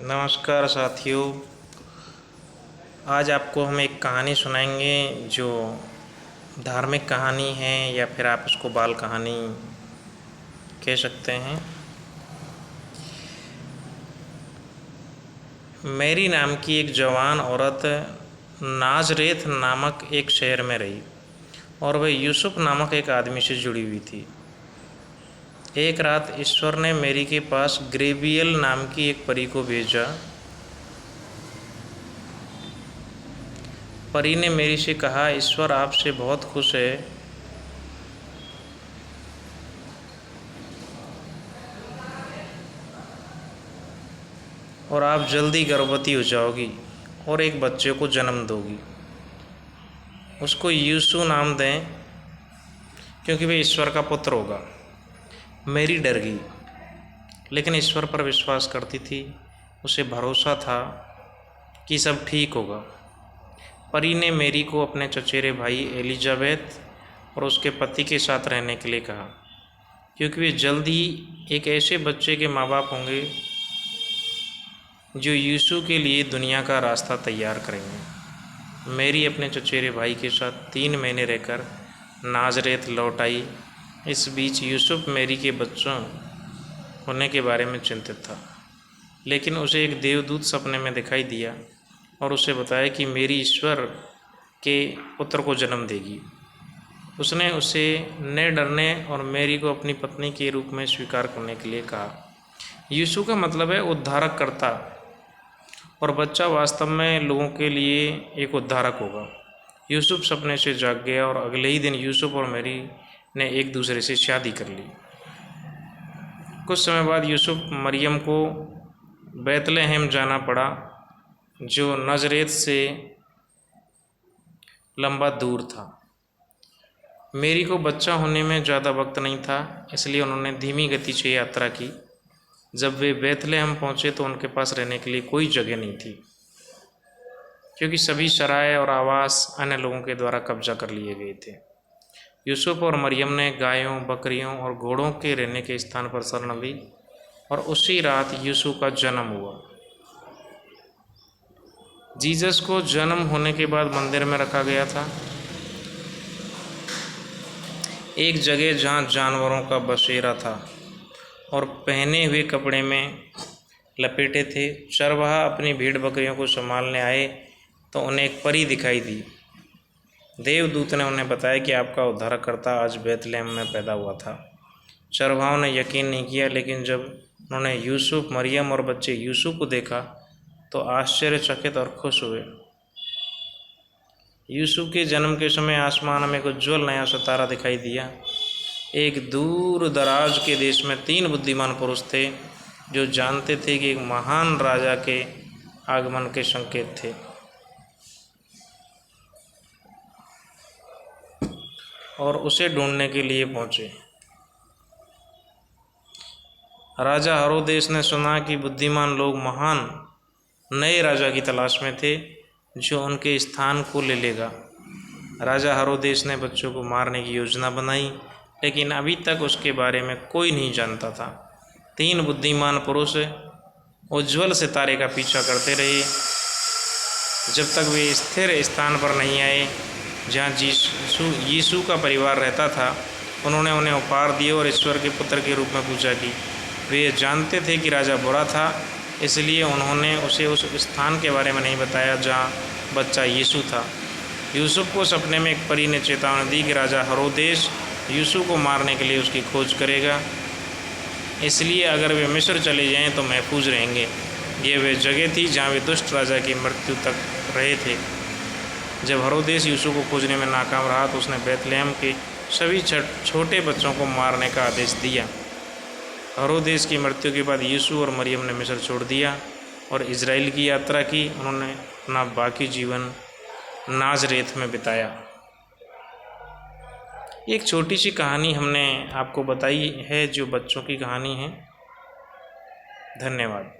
नमस्कार साथियों। आज आपको हम एक कहानी सुनाएंगे जो धार्मिक कहानी है या फिर आप उसको बाल कहानी कह सकते हैं। मैरी नाम की एक जवान औरत नाजरेथ नामक एक शहर में रही और वह यूसुफ नामक एक आदमी से जुड़ी हुई थी। एक रात ईश्वर ने मैरी के पास ग्रेबियल नाम की एक परी को भेजा। परी ने मैरी से कहा, ईश्वर आपसे बहुत खुश है और आप जल्दी गर्भवती हो जाओगी और एक बच्चे को जन्म दोगी। उसको यीशु नाम दें क्योंकि वह ईश्वर का पुत्र होगा। मैरी डर गई, लेकिन ईश्वर पर विश्वास करती थी। उसे भरोसा था कि सब ठीक होगा। परी ने मैरी को अपने चचेरे भाई एलिजाबेथ और उसके पति के साथ रहने के लिए कहा, क्योंकि वे जल्द ही एक ऐसे बच्चे के माँ बाप होंगे जो यीशु के लिए दुनिया का रास्ता तैयार करेंगे। मैरी अपने चचेरे भाई के साथ 3 महीने रहकर नाजरेत लौट आई। इस बीच यूसुफ मैरी के बच्चों होने के बारे में चिंतित था, लेकिन उसे एक देवदूत सपने में दिखाई दिया और उसे बताया कि मैरी ईश्वर के पुत्र को जन्म देगी। उसने उसे न डरने और मैरी को अपनी पत्नी के रूप में स्वीकार करने के लिए कहा। यीशु का मतलब है उद्धारक करता, और बच्चा वास्तव में लोगों के लिए एक उद्धारक होगा। यूसुफ सपने से जाग गया और अगले ही दिन यूसुफ और मैरी ने एक दूसरे से शादी कर ली। कुछ समय बाद यूसुफ मरियम को बैतलहम जाना पड़ा, जो नजरेत से लंबा दूर था। मैरी को बच्चा होने में ज़्यादा वक्त नहीं था, इसलिए उन्होंने धीमी गति से यात्रा की। जब वे बैतलहम पहुँचे तो उनके पास रहने के लिए कोई जगह नहीं थी, क्योंकि सभी सराय और आवास अन्य लोगों के द्वारा कब्जा कर लिए गए थे। यूसुफ और मरियम ने गायों, बकरियों और घोड़ों के रहने के स्थान पर शरण ली और उसी रात यीशु का जन्म हुआ। जीसस को जन्म होने के बाद मंदिर में रखा गया था, एक जगह जहां जानवरों का बसेरा था और पहने हुए कपड़े में लपेटे थे। चरवाहा अपनी भीड़ बकरियों को संभालने आए तो उन्हें एक परी दिखाई दी। देवदूत ने उन्हें बताया कि आपका उद्धारकर्ता आज बैतलहम में पैदा हुआ था। चरवाहों ने यकीन नहीं किया, लेकिन जब उन्होंने यूसुफ, मरियम और बच्चे यूसुफ को देखा तो आश्चर्यचकित और खुश हुए। यूसुफ के जन्म के समय आसमान में एक उज्ज्वल नया सितारा दिखाई दिया। एक दूर दराज के देश में 3 बुद्धिमान पुरुष थे जो जानते थे कि एक महान राजा के आगमन के संकेत थे, और उसे ढूंढने के लिए पहुंचे। राजा हेरोदेस ने सुना कि बुद्धिमान लोग महान नए राजा की तलाश में थे जो उनके स्थान को ले लेगा। राजा हेरोदेस ने बच्चों को मारने की योजना बनाई, लेकिन अभी तक उसके बारे में कोई नहीं जानता था। 3 बुद्धिमान पुरुष उज्ज्वल सितारे का पीछा करते रहे जब तक वे स्थिर स्थान पर नहीं आए जहाँ यीशु का परिवार रहता था। उन्होंने उन्हें उपहार दिए और ईश्वर के पुत्र के रूप में पूजा की। वे जानते थे कि राजा बुरा था, इसलिए उन्होंने उसे उस स्थान के बारे में नहीं बताया जहाँ बच्चा यीशु था। यूसुफ को सपने में एक परी ने चेतावनी दी कि राजा हेरोदेस यीशु को मारने के लिए उसकी खोज करेगा, इसलिए अगर वे मिस्र चले जाएं तो महफूज रहेंगे। ये वे जगह थी जहाँ वे दुष्ट राजा की मृत्यु तक रहे थे। जब हेरोदेस यीशु को खोजने में नाकाम रहा तो उसने बैतलहम के सभी छोटे बच्चों को मारने का आदेश दिया। हेरोदेस की मृत्यु के बाद यीशु और मरियम ने मिस्र छोड़ दिया और इज़राइल की यात्रा की। उन्होंने अपना बाकी जीवन नाजरेत में बिताया। एक छोटी सी कहानी हमने आपको बताई है जो बच्चों की कहानी है। धन्यवाद।